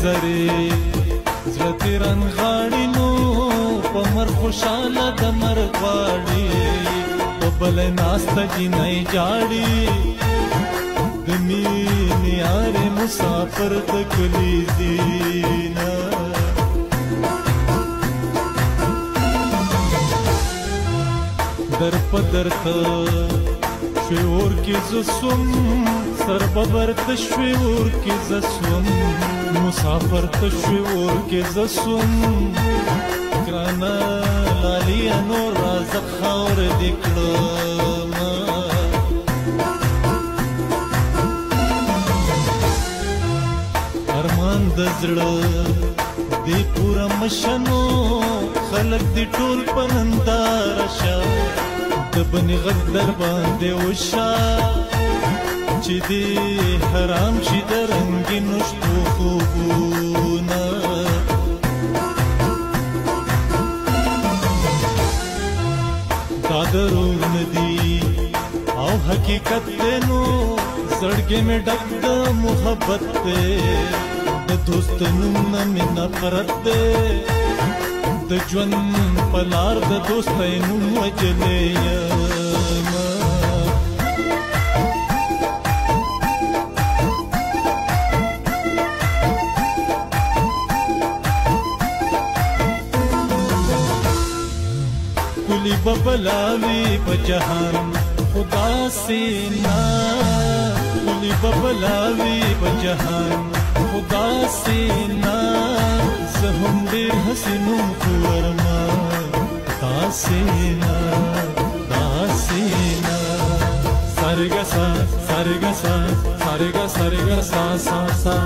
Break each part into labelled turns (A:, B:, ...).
A: زری زړه تې رانغاړي نو په مر خوشاله د مرګ غواړي په بله ناسته جینۍ جاړي د مینې یارې مسافر د کلي ځینه در په درته شوی اور کې زه سوم سر به برته شوی اور کې زه سوم مسافر ته شوی اور کې زه سوم ګرانه لاليه نور رازه خاوره دې کړمه ارمان د زړه دې پوره مشنو خلک دې ټول په ننداره شه د بني غږ در باندې وشه چې دې حرام شي د رنګینو شپو خوبونه دا دروغ نه دي او حقیقت دی نو زړګې مې ډک د محبت دی د دوست نوم نه مې نفرت دی د ژوند په لار د دوستۍ نوم وجلی یمه کلی ببلاوی په جهان خدا سے نا کلی ببلاوی په جهان خدا سے نا زه هم ډېر حسینو خو ورما داسې نه داسې نه سارګه سا سارګه سا سارګه سارګه سا سا سا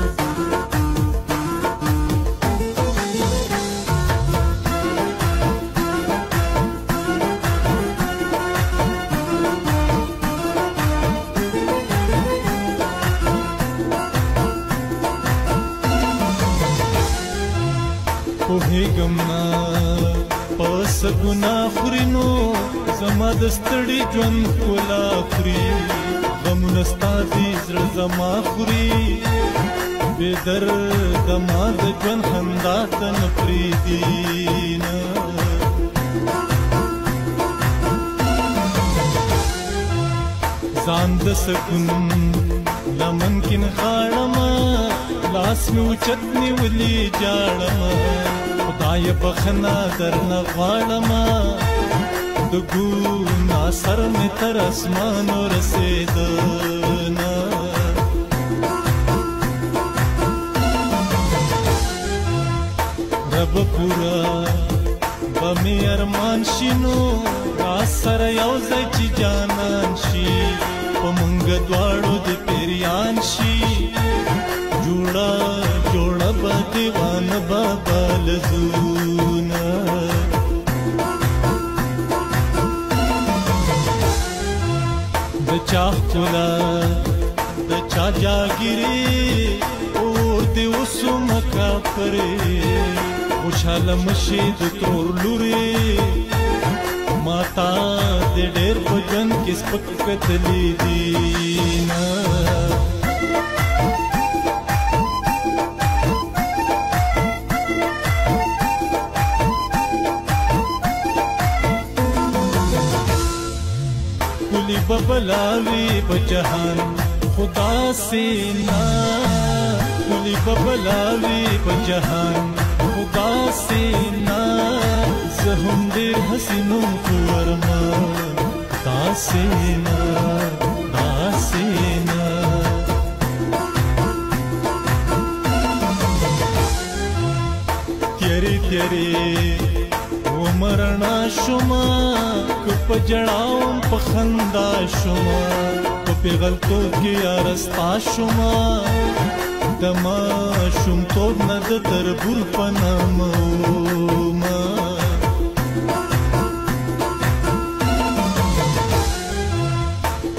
A: پوهېږم نه پس ګناه خوري نو زما د ستړي ژوند ښکلا خوري غمونه ستا دي زړه زما خوري بې درده ما د ژوند خندا ته نه پرېږدي نه ځان د سکون لمن کې نغاړمه لاس مې اوچت نیولي جاړمه خدای بخښنه درنه غواړمه د ګناه سر مې تر اسمانو رسېده نه رب پوره به مې ارمان شي نو را سره یو ځای چې جانان شي په مونږ دواړو د پیریان شي جوړه جوړه به دیوانه بابا لزونه د چا ښکلا د چا جاګیري اور دې اوسو مکا پرې خوشحاله مشي د ترور لورې ماتا دې ډېر په ژوند کې سپک کتلي دي نه کلی ببلاوی په جهان خدا سے نا کلی ببلاوی په جهان خدا سے نا زه هم ډېر حسینو خو ورما داسې نه داسې نه تیرې تیرې ومرنا شما که په جړاوم په خندا شما په پیغلتوب کې یارستا شما د ماشومتوب نه د تربور په نامه ومه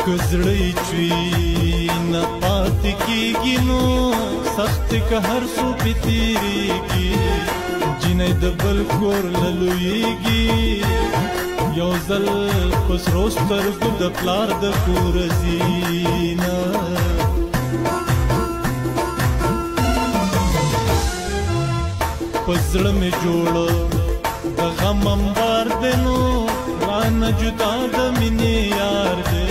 A: که زړه یې چوي نه پاتې کېږي نو سخت که هر څو پې تېرېږي جینۍ د بل کور له لویېږي یو ځل په سرو سترګو د پلار د کور ځي نه پزړه مې جوړ د غم انبار دی نو رانه جدا د مینې یار دی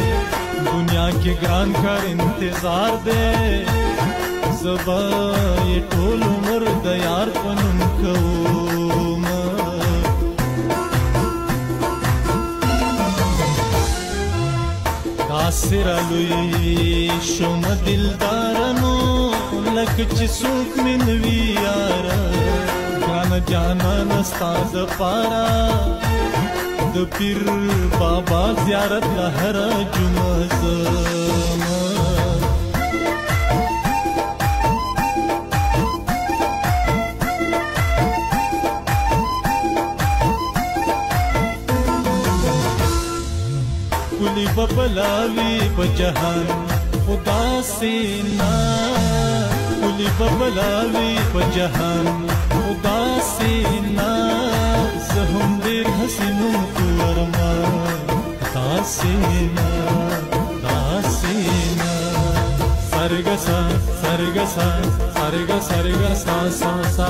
A: دنیا کې ګران کار انتظار دی زه به یې ټول عمر د یار په نوم کوم داسې رالوی شوم دلدارانو لکه چې څوک مې نه وي یاره ګرانه جانانه ستا دپاره د پیر بابا زیارت له هره جمعه ځم کلی ببلاوی بجهان خدا سے نا کلی ببلاوی بجهان خدا سے نا زهم دیر حسینو کو ارمان خدا سے نا سرگسا سرگسا سرگا سرگا سا سا سا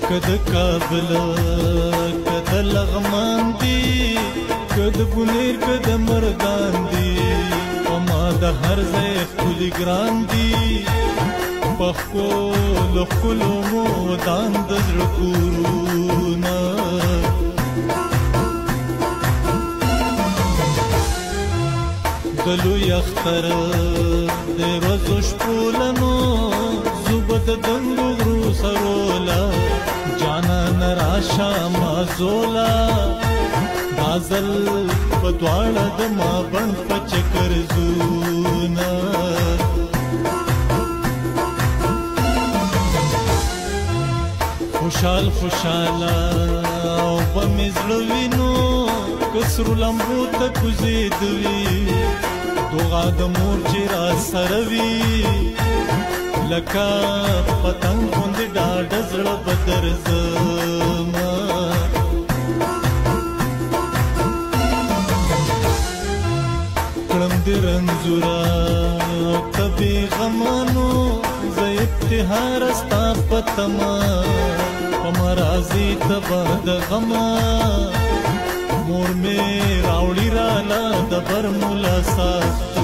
A: کد کابل کد لغمان دی کد بنیر کد مردان دی وما د هر ځای ښکلي ګران دي په ښکلو ښکلو مو ودان د زړه کورونه د لوی اختر د ورځو شپولنو زه به د دنګو غرو سروله جانان راشه مازوله دا ځل په دواړه د ما بڼ په چکر زونه خوشحال خوشحاله او به مې زړه وینو که سرو لمبو ته کوزېدلي دوغا د مور چې را سره وي لکه پتنګ غوندې ډاډه زړه به درځمه کړم دې رنځوره او ته بېغمانو زه ابتهاره ستا په تمه په مرازي ته به د غمه مور مې راوړي راله د برمولا ساستو